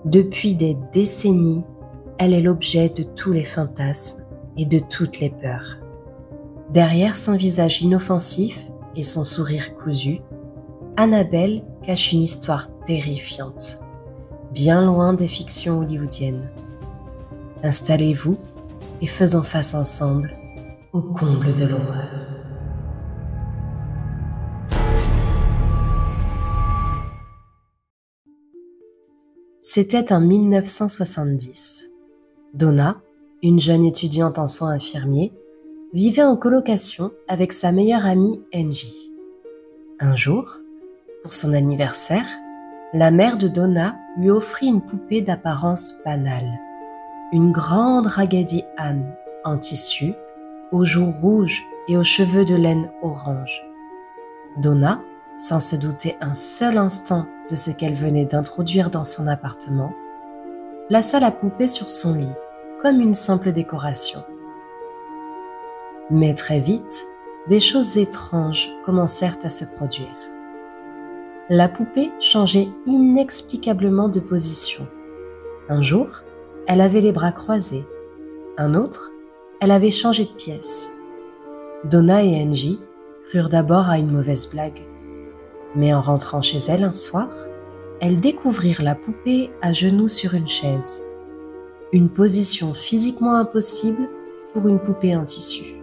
Depuis des décennies, elle est l'objet de tous les fantasmes et de toutes les peurs. Derrière son visage inoffensif et son sourire cousu, Annabelle cache une histoire terrifiante, bien loin des fictions hollywoodiennes. Installez-vous et faisons face ensemble au comble de l'horreur. C'était en 1970. Donna, une jeune étudiante en soins infirmiers, vivait en colocation avec sa meilleure amie Angie. Un jour, pour son anniversaire, la mère de Donna lui offrit une poupée d'apparence banale. Une grande Raggedy Ann en tissu, aux joues rouges et aux cheveux de laine orange. Donna, sans se douter un seul instant de ce qu'elle venait d'introduire dans son appartement, plaça la poupée sur son lit, comme une simple décoration. Mais très vite, des choses étranges commencèrent à se produire. La poupée changeait inexplicablement de position. Un jour, elle avait les bras croisés. Un autre, elle avait changé de pièce. Donna et Angie crurent d'abord à une mauvaise blague. Mais en rentrant chez elles un soir, elles découvrirent la poupée à genoux sur une chaise. Une position physiquement impossible pour une poupée en tissu.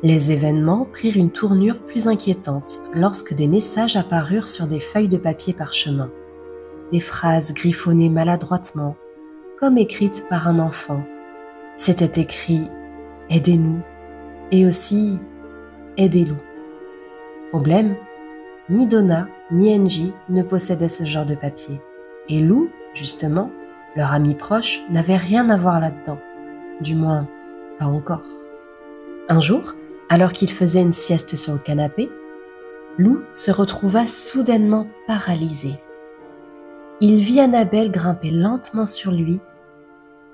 Les événements prirent une tournure plus inquiétante lorsque des messages apparurent sur des feuilles de papier parchemin. Des phrases griffonnées maladroitement, comme écrites par un enfant. C'était écrit « Aidez-nous » et aussi « Aidez-Lou ». Problème, ni Donna ni Angie ne possédaient ce genre de papier. Et Lou, justement, leur amie proche, n'avait rien à voir là-dedans. Du moins, pas encore. Un jour, alors qu'il faisait une sieste sur le canapé, Lou se retrouva soudainement paralysé. Il vit Annabelle grimper lentement sur lui,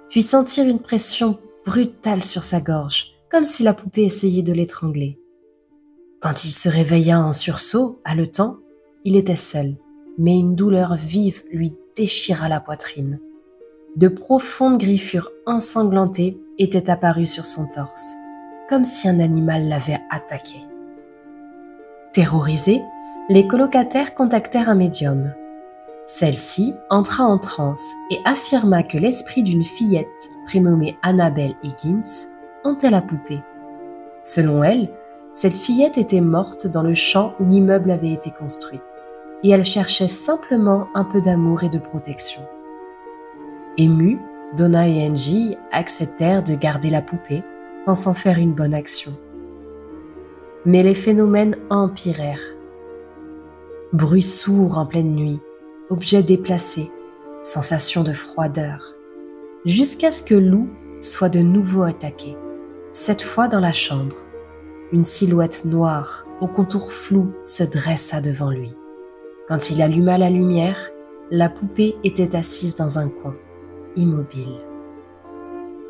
puis sentir une pression brutale sur sa gorge, comme si la poupée essayait de l'étrangler. Quand il se réveilla en sursaut, haletant, il était seul, mais une douleur vive lui déchira la poitrine. De profondes griffures ensanglantées étaient apparues sur son torse, comme si un animal l'avait attaqué. Terrorisés, les colocataires contactèrent un médium. Celle-ci entra en transe et affirma que l'esprit d'une fillette prénommée Annabelle Higgins hantait la poupée. Selon elle, cette fillette était morte dans le champ où l'immeuble avait été construit, et elle cherchait simplement un peu d'amour et de protection. Émues, Donna et Angie acceptèrent de garder la poupée, pensant faire une bonne action. Mais les phénomènes empirèrent. Bruits sourds en pleine nuit, objets déplacés, sensation de froideur, jusqu'à ce que Lou soit de nouveau attaqué, cette fois dans la chambre. Une silhouette noire, au contour flou, se dressa devant lui. Quand il alluma la lumière, la poupée était assise dans un coin, immobile.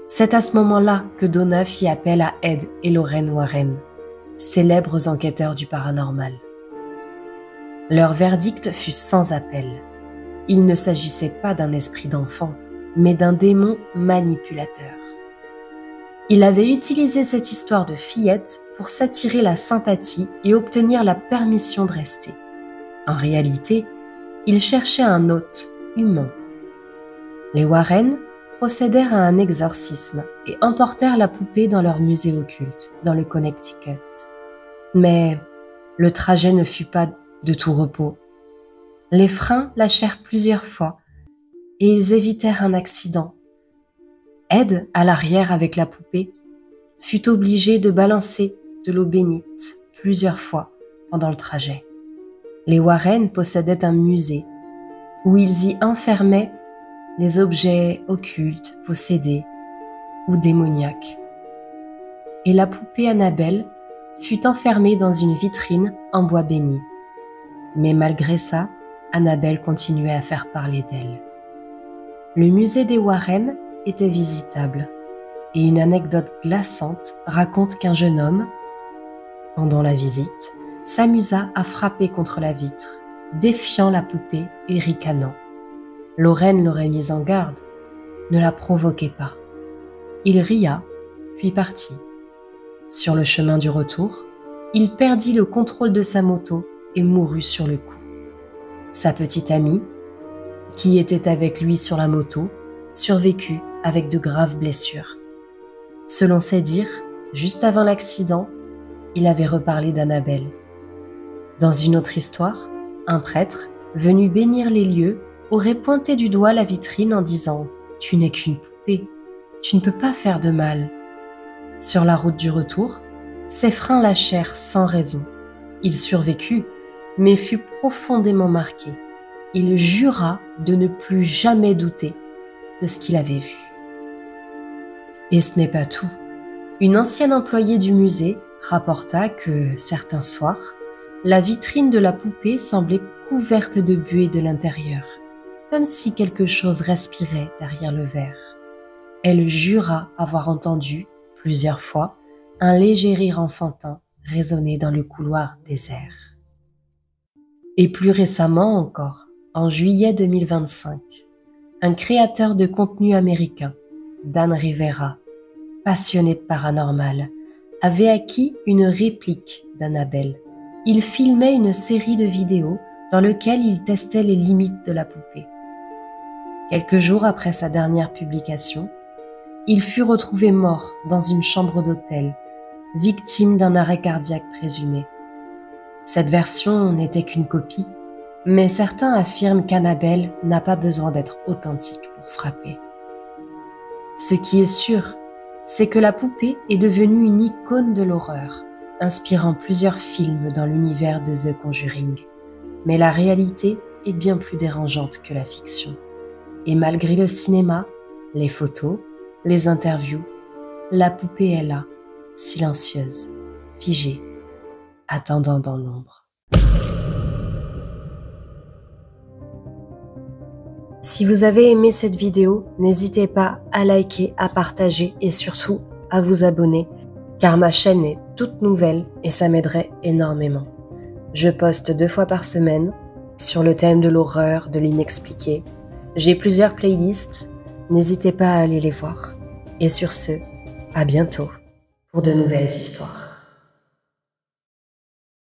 C'est à ce moment-là que Donna fit appel à Ed et Lorraine Warren, célèbres enquêteurs du paranormal. Leur verdict fut sans appel. Il ne s'agissait pas d'un esprit d'enfant, mais d'un démon manipulateur. Il avait utilisé cette histoire de fillette pour s'attirer la sympathie et obtenir la permission de rester. En réalité, il cherchait un hôte humain. Les Warren procédèrent à un exorcisme et emportèrent la poupée dans leur musée occulte, dans le Connecticut. Mais le trajet ne fut pas de tout repos. Les freins lâchèrent plusieurs fois et ils évitèrent un accident. Ed, à l'arrière avec la poupée, fut obligé de balancer de l'eau bénite plusieurs fois pendant le trajet. Les Warren possédaient un musée où ils y enfermaient les objets occultes, possédés ou démoniaques. Et la poupée Annabelle fut enfermée dans une vitrine en bois béni. Mais malgré ça, Annabelle continuait à faire parler d'elle. Le musée des Warren était visitable, et une anecdote glaçante raconte qu'un jeune homme, pendant la visite, s'amusa à frapper contre la vitre, défiant la poupée et ricanant. Lorraine l'aurait mise en garde. Ne la provoquez pas. Il ria, puis partit. Sur le chemin du retour, il perdit le contrôle de sa moto et mourut sur le coup. Sa petite amie, qui était avec lui sur la moto, survécut avec de graves blessures. Selon ses dires, juste avant l'accident, il avait reparlé d'Annabelle. Dans une autre histoire, un prêtre, venu bénir les lieux, aurait pointé du doigt la vitrine en disant « Tu n'es qu'une poupée, tu ne peux pas faire de mal ». Sur la route du retour, ses freins lâchèrent sans raison. Il survécut, mais fut profondément marqué. Il jura de ne plus jamais douter de ce qu'il avait vu. Et ce n'est pas tout. Une ancienne employée du musée rapporta que, certains soirs, la vitrine de la poupée semblait couverte de buée de l'intérieur, comme si quelque chose respirait derrière le verre. Elle jura avoir entendu, plusieurs fois, un léger rire enfantin résonner dans le couloir désert. Et plus récemment encore, en juillet 2025, un créateur de contenu américain, Dan Rivera, passionné de paranormal, avait acquis une réplique d'Annabelle. Il filmait une série de vidéos dans lesquelles il testait les limites de la poupée. Quelques jours après sa dernière publication, il fut retrouvé mort dans une chambre d'hôtel, victime d'un arrêt cardiaque présumé. Cette version n'était qu'une copie, mais certains affirment qu'Annabelle n'a pas besoin d'être authentique pour frapper. Ce qui est sûr, c'est que la poupée est devenue une icône de l'horreur, inspirant plusieurs films dans l'univers de The Conjuring. Mais la réalité est bien plus dérangeante que la fiction. Et malgré le cinéma, les photos, les interviews, la poupée est là, silencieuse, figée, attendant dans l'ombre. Si vous avez aimé cette vidéo, n'hésitez pas à liker, à partager et surtout à vous abonner, car ma chaîne est toute nouvelle et ça m'aiderait énormément. Je poste 2 fois par semaine sur le thème de l'horreur, de l'inexpliqué. J'ai plusieurs playlists, n'hésitez pas à aller les voir. Et sur ce, à bientôt pour de nouvelles histoires.